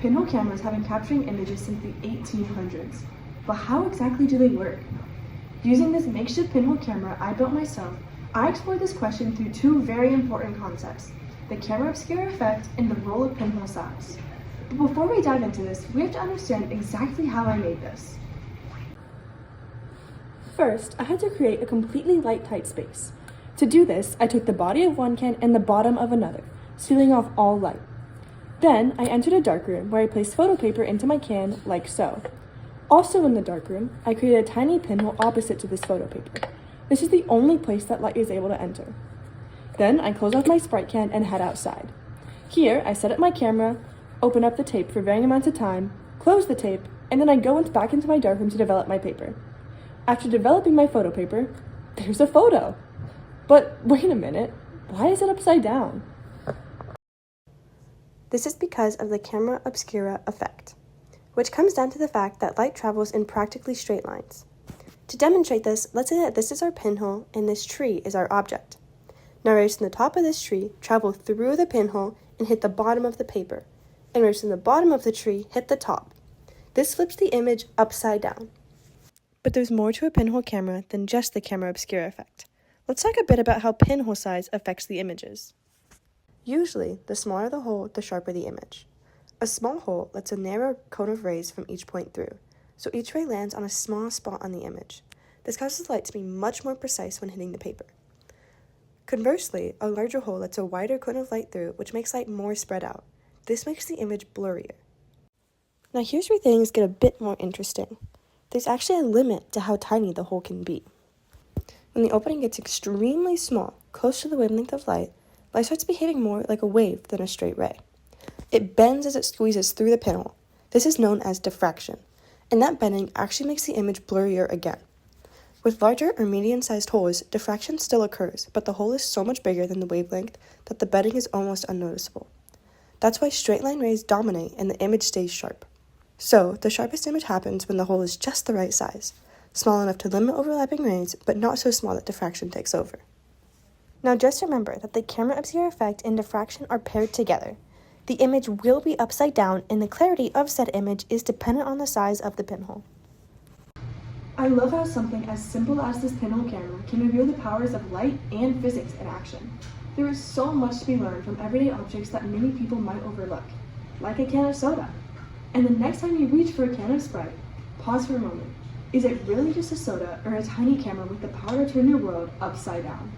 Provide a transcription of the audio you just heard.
Pinhole cameras have been capturing images since the 1800s, but how exactly do they work? Using this makeshift pinhole camera I built myself, I explored this question through two very important concepts, the camera obscura effect and the role of pinhole size. But before we dive into this, we have to understand exactly how I made this. First, I had to create a completely light-tight space. To do this, I took the body of one can and the bottom of another, sealing off all light. Then, I entered a darkroom where I placed photo paper into my can, like so. Also in the darkroom, I created a tiny pinhole opposite to this photo paper. This is the only place that light is able to enter. Then, I close off my Sprite can and head outside. Here, I set up my camera, open up the tape for varying amounts of time, close the tape, and then I go back into my darkroom to develop my paper. After developing my photo paper, there's a photo. But wait a minute, why is it upside down? This is because of the camera obscura effect, which comes down to the fact that light travels in practically straight lines. To demonstrate this, let's say that this is our pinhole and this tree is our object. Now rays from the top of this tree travel through the pinhole and hit the bottom of the paper, and rays from the bottom of the tree hit the top. This flips the image upside down. But there's more to a pinhole camera than just the camera obscura effect. Let's talk a bit about how pinhole size affects the images. Usually, the smaller the hole, the sharper the image. A small hole lets a narrow cone of rays from each point through, so each ray lands on a small spot on the image. This causes light to be much more precise when hitting the paper. Conversely, a larger hole lets a wider cone of light through, which makes light more spread out. This makes the image blurrier. Now here's where things get a bit more interesting. There's actually a limit to how tiny the hole can be. When the opening gets extremely small, close to the wavelength of light starts behaving more like a wave than a straight ray. It bends as it squeezes through the pinhole. This is known as diffraction, and that bending actually makes the image blurrier again. With larger or medium-sized holes, diffraction still occurs, but the hole is so much bigger than the wavelength that the bending is almost unnoticeable. That's why straight-line rays dominate and the image stays sharp. So, the sharpest image happens when the hole is just the right size, small enough to limit overlapping rays, but not so small that diffraction takes over. Now just remember that the camera obscura effect and diffraction are paired together. The image will be upside down, and the clarity of said image is dependent on the size of the pinhole. I love how something as simple as this pinhole camera can reveal the powers of light and physics in action. There is so much to be learned from everyday objects that many people might overlook, like a can of soda. And the next time you reach for a can of Sprite, pause for a moment. Is it really just a soda or a tiny camera with the power to turn your world upside down?